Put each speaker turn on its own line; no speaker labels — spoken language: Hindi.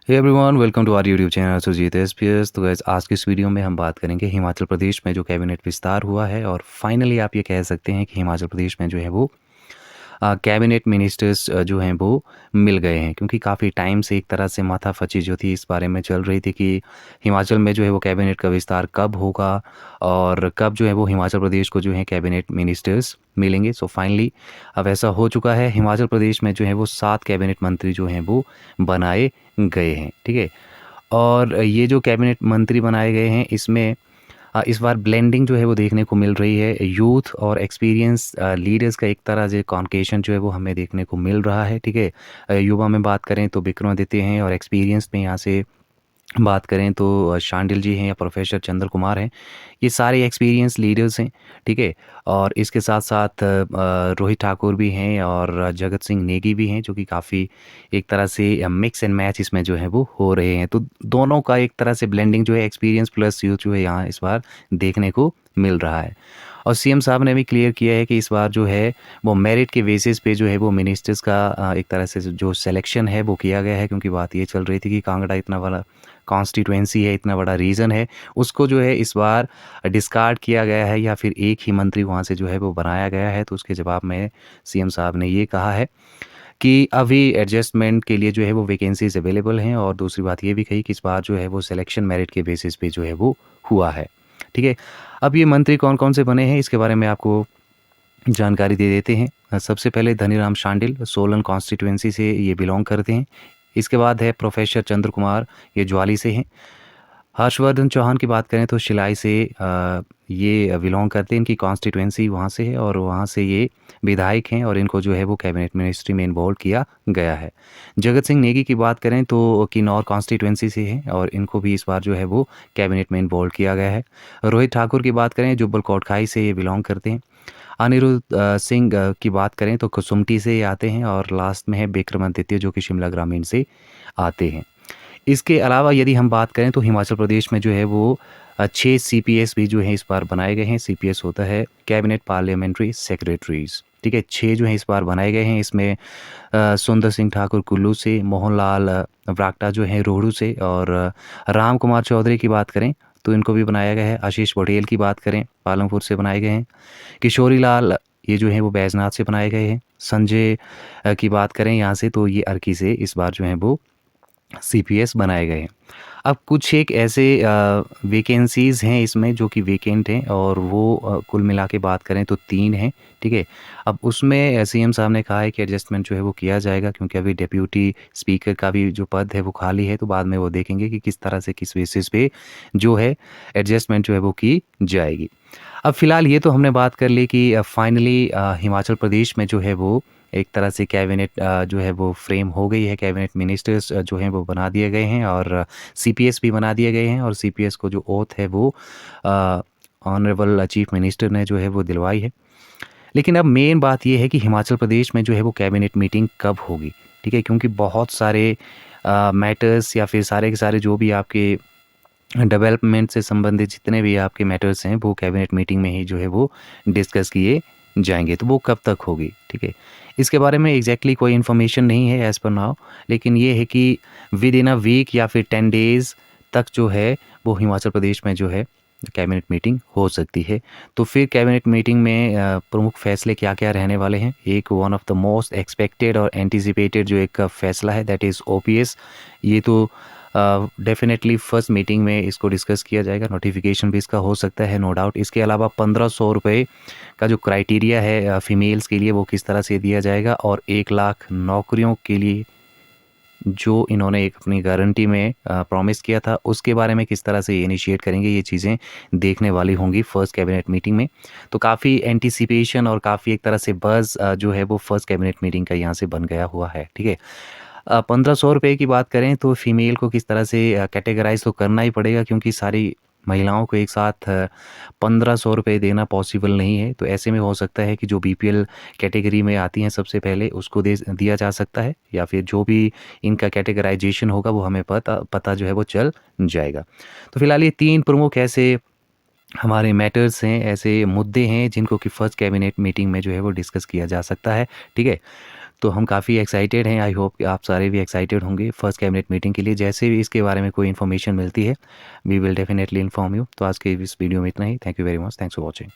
Hey everyone, welcome to our YouTube channel Sujeet SPS. तो गाइस, आज की इस वीडियो में हम बात करेंगे हिमाचल प्रदेश में जो कैबिनेट विस्तार हुआ है और फाइनली आप ये कह सकते हैं कि हिमाचल प्रदेश में जो है वो कैबिनेट मिनिस्टर्स जो हैं वो मिल गए हैं, क्योंकि काफ़ी टाइम से एक तरह से माथापच्ची जो थी इस बारे में चल रही थी कि हिमाचल में जो है वो कैबिनेट का विस्तार कब होगा और कब जो है वो हिमाचल प्रदेश को जो है कैबिनेट मिनिस्टर्स मिलेंगे। सो फाइनली अब ऐसा हो चुका है। हिमाचल प्रदेश में जो है वो 7 कैबिनेट मंत्री जो हैं वो बनाए गए हैं, ठीक है। और ये जो कैबिनेट मंत्री बनाए गए हैं इसमें इस बार ब्लेंडिंग जो है वो देखने को मिल रही है। यूथ और एक्सपीरियंस लीडर्स का एक तरह से कॉन्केशन जो है वो हमें देखने को मिल रहा है, ठीक है। युवा में बात करें तो विक्रमादित्य हैं और एक्सपीरियंस में यहाँ से बात करें तो शांडिल जी हैं या प्रोफेसर चंद्र कुमार हैं। ये सारे एक्सपीरियंस लीडर्स हैं, ठीक है। और इसके साथ साथ रोहित ठाकुर भी हैं और जगत सिंह नेगी भी हैं, जो कि काफ़ी एक तरह से मिक्स एंड मैच इसमें जो है वो हो रहे हैं। तो दोनों का एक तरह से ब्लेंडिंग जो है एक्सपीरियंस प्लस यूथ जो है यहाँ इस बार देखने को मिल रहा है। और सीएम साहब ने भी क्लियर किया है कि इस बार जो है वो मेरिट के बेसिस पे जो है वो मिनिस्टर्स का एक तरह से जो सिलेक्शन है वो किया गया है, क्योंकि बात ये चल रही थी कि कांगड़ा इतना बड़ा कॉन्स्टिट्यूएंसी है, इतना बड़ा रीजन है, उसको जो है इस बार डिस्कार्ड किया गया है या फिर एक ही मंत्री वहाँ से जो है वो बनाया गया है। तो उसके जवाब में सीएम साहब ने ये कहा है कि अभी एडजस्टमेंट के लिए जो है वो वैकेंसीज अवेलेबल हैं, और दूसरी बात ये भी कही कि इस बार जो है वो सिलेक्शन मेरिट के बेसिस पे जो है वो हुआ है, ठीक है। अब ये मंत्री कौन कौन से बने हैं इसके बारे में आपको जानकारी दे देते हैं। सबसे पहले धनीराम शांडिल सोलन कॉन्स्टिट्यूएंसी से ये बिलोंग करते हैं। इसके बाद है प्रोफेसर चंद्र कुमार, ये ज्वाली से हैं। हर्षवर्धन चौहान की बात करें तो शिलाई से ये बिलोंग करते हैं, इनकी कॉन्स्टिट्यूएंसी वहाँ से है और वहाँ से ये विधायक हैं और इनको जो है वो कैबिनेट मिनिस्ट्री में इन्वॉल्व किया गया है। जगत सिंह नेगी की बात करें तो किन्नौर कॉन्स्टिट्यूएंसी से हैं और इनको भी इस बार जो है वो कैबिनेट में इन्वॉल्व किया गया है। रोहित ठाकुर की बात करें जुब्बल कोटखाई से ये बिलोंग करते हैं। अनिरुद्ध सिंह की बात करें तो कुसुमटी से ये आते हैं और लास्ट में है विक्रमादित्य जो कि शिमला ग्रामीण से आते हैं। इसके अलावा यदि हम बात करें तो हिमाचल प्रदेश में जो है वो 6 सीपीएस भी जो है इस बार बनाए गए हैं। सीपीएस होता है कैबिनेट पार्लियामेंट्री सेक्रेटरीज, ठीक है। 6 जो है इस बार बनाए गए हैं। इसमें सुंदर सिंह ठाकुर कुल्लू से, मोहनलाल ब्राक्टा जो है रोहड़ू से, और राम कुमार चौधरी की बात करें तो इनको भी बनाया गया है। आशीष पटेल की बात करें पालमपुर से बनाए गए हैं। किशोरी लाल ये जो है वो बैजनाथ से बनाए गए हैं। संजय की बात करें यहाँ से तो ये अर्की से इस बार जो है वो सीपीएस बनाए गए हैं। अब कुछ एक ऐसे वैकेंसीज़ हैं इसमें जो कि वैकेंट हैं और वो कुल मिला के बात करें तो 3 हैं, ठीक है। अब उसमें सीएम साहब ने कहा है कि एडजस्टमेंट जो है वो किया जाएगा, क्योंकि अभी डिप्यूटी स्पीकर का भी जो पद है वो खाली है। तो बाद में वो देखेंगे कि किस तरह से किस बेसिस पे जो है एडजस्टमेंट जो है वो की जाएगी। अब फ़िलहाल ये तो हमने बात कर ली कि फाइनली हिमाचल प्रदेश में जो है वो एक तरह से कैबिनेट जो है वो फ्रेम हो गई है। कैबिनेट मिनिस्टर्स जो हैं वो बना दिए गए हैं और सीपीएस भी बना दिए गए हैं, और सीपीएस को जो ओथ है वो ऑनरेबल चीफ मिनिस्टर ने जो है वो दिलवाई है। लेकिन अब मेन बात ये है कि हिमाचल प्रदेश में जो है वो कैबिनेट मीटिंग कब होगी, ठीक है, क्योंकि बहुत सारे मैटर्स या फिर सारे के सारे जो भी आपके डेवलपमेंट से संबंधित जितने भी आपके मैटर्स हैं वो कैबिनेट मीटिंग में ही जो है वो डिस्कस किए जाएंगे। तो वो कब तक होगी, ठीक है, इसके बारे में एग्जैक्टली कोई इन्फॉर्मेशन नहीं है एज़ पर नाउ। लेकिन ये है कि विद इन अ वीक या फिर 10 डेज़ तक जो है वो हिमाचल प्रदेश में जो है कैबिनेट मीटिंग हो सकती है। तो फिर कैबिनेट मीटिंग में प्रमुख फैसले क्या क्या रहने वाले हैं। एक one of the most expected और एंटिसिपेटेड जो एक फैसला है दैट इज़ ओपीएस। ये तो डेफिनेटली फर्स्ट मीटिंग में इसको डिस्कस किया जाएगा। नोटिफिकेशन भी इसका हो सकता है, नो डाउट। इसके अलावा 1500 रुपये का जो क्राइटेरिया है फीमेल्स के लिए वो किस तरह से दिया जाएगा, और 1 लाख नौकरियों के लिए जो इन्होंने एक अपनी गारंटी में प्रॉमिस किया था उसके बारे में किस तरह से इनिशिएट करेंगे, ये चीज़ें देखने वाली होंगी फर्स्ट कैबिनेट मीटिंग में। तो काफ़ी एंटिसिपेशन और काफ़ी एक तरह से बज़ जो है वो फर्स्ट कैबिनेट मीटिंग का यहाँ से बन गया हुआ है, ठीक है। 1500 रुपये की बात करें तो फीमेल को किस तरह से कैटेगराइज़ तो करना ही पड़ेगा, क्योंकि सारी महिलाओं को एक साथ 1500 रुपये देना पॉसिबल नहीं है। तो ऐसे में हो सकता है कि जो बीपीएल कैटेगरी में आती हैं सबसे पहले उसको दे दिया जा सकता है, या फिर जो भी इनका कैटेगराइजेशन होगा वो हमें पता जो है वो चल जाएगा। तो फिलहाल ये 3 प्रमुख ऐसे हमारे मैटर्स हैं, ऐसे मुद्दे हैं जिनको कि फर्स्ट कैबिनेट मीटिंग में जो है वो डिस्कस किया जा सकता है, ठीक है। तो हम काफ़ी एक्साइटेड हैं। आई होप कि आप सारे भी एक्साइटेड होंगे फर्स्ट कैबिनेट मीटिंग के लिए। जैसे भी इसके बारे में कोई इन्फॉर्मेशन मिलती है we will definitely inform you. तो आज के इस वीडियो में इतना ही। Thank you very much. Thanks for watching.